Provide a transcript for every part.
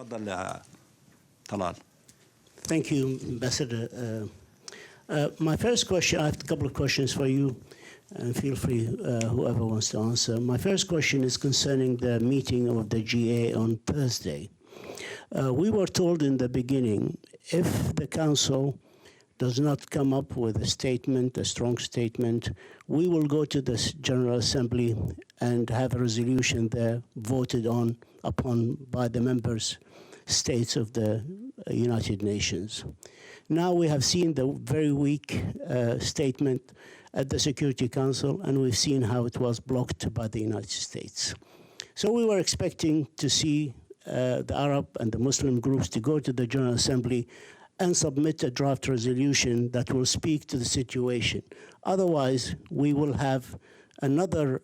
تفضل يا طلال. Thank you, Ambassador. My first question, I have a couple of questions for you, and feel free, whoever wants to answer. My first question is concerning the meeting of the GA on Thursday. We were told in the beginning, if the Council does not come up with a statement, a strong statement, we will go to the General Assembly and have a resolution there voted upon by the members states of the United Nations. Now we have seen the very weak statement at the Security Council, and we've seen how it was blocked by the United States. So we were expecting to see the Arab and the Muslim groups to go to the General Assembly and submit a draft resolution that will speak to the situation. Otherwise, we will have another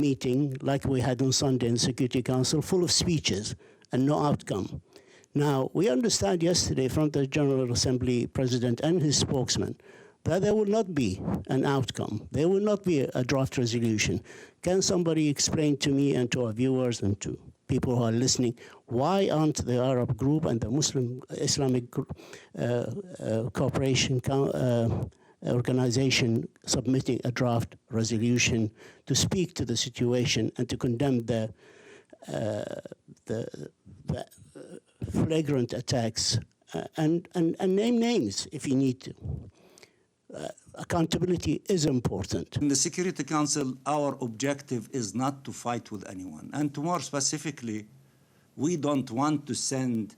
meeting like we had on Sunday in the Security Council, full of speeches and no outcome. Now, we understand yesterday from the General Assembly President and his spokesman that there will not be an outcome. There will not be a draft resolution. Can somebody explain to me and to our viewers and to people who are listening, why aren't the Arab group and the Muslim Islamic Cooperation Organization submitting a draft resolution to speak to the situation and to condemn the flagrant attacks and name names if you need to. Accountability is important. In the Security Council, our objective is not to fight with anyone. And to more specifically, we don't want to send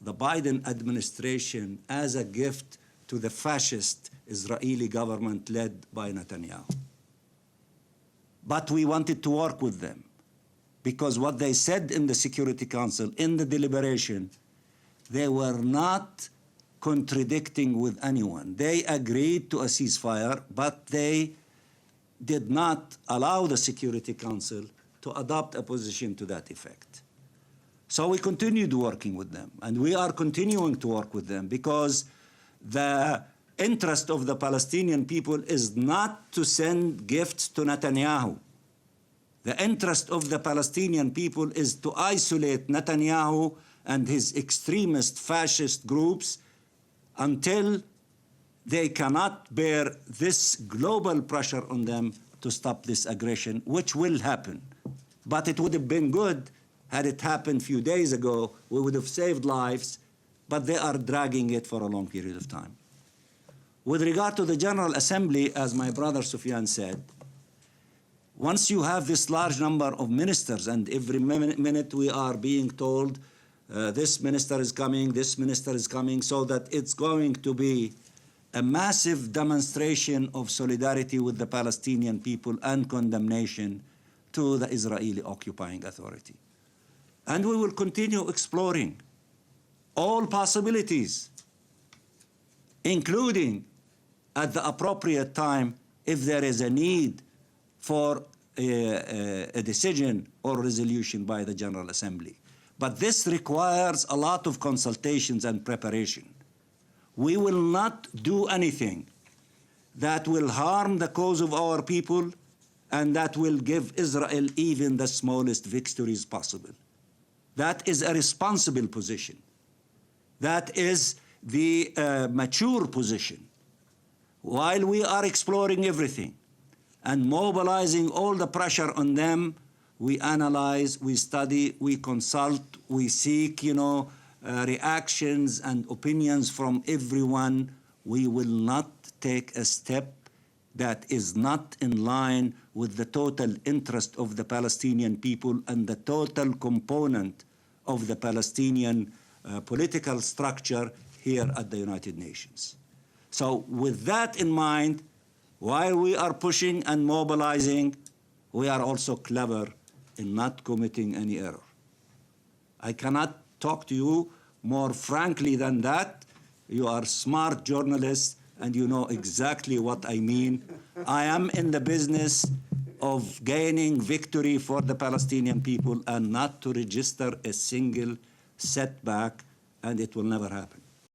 the Biden administration as a gift to the fascist Israeli government led by Netanyahu. But we wanted to work with them, because what they said in the Security Council, in the deliberation, they were not contradicting with anyone. They agreed to a ceasefire, but they did not allow the Security Council to adopt a position to that effect. So we continued working with them, and we are continuing to work with them, because the interest of the Palestinian people is not to send gifts to Netanyahu. The interest of the Palestinian people is to isolate Netanyahu and his extremist fascist groups until they cannot bear this global pressure on them to stop this aggression, which will happen. But it would have been good had it happened a few days ago. We would have saved lives, but they are dragging it for a long period of time. With regard to the General Assembly, as my brother Sufyan said, once you have this large number of ministers, and every minute we are being told this minister is coming, this minister is coming, so that it's going to be a massive demonstration of solidarity with the Palestinian people and condemnation to the Israeli occupying authority. And we will continue exploring all possibilities, including at the appropriate time, if there is a need for a decision or resolution by the General Assembly. But this requires a lot of consultations and preparation. We will not do anything that will harm the cause of our people and that will give Israel even the smallest victories possible. That is a responsible position. That is the mature position. While we are exploring everything and mobilizing all the pressure on them, we analyze, we study, we consult, we seek, reactions and opinions from everyone. We will not take a step that is not in line with the total interest of the Palestinian people and the total component of the Palestinian political structure here at the United Nations. So with that in mind, while we are pushing and mobilizing, we are also clever in not committing any error. I cannot talk to you more frankly than that. You are smart journalists and you know exactly what I mean. I am in the business of gaining victory for the Palestinian people and not to register a single setback, and it will never happen.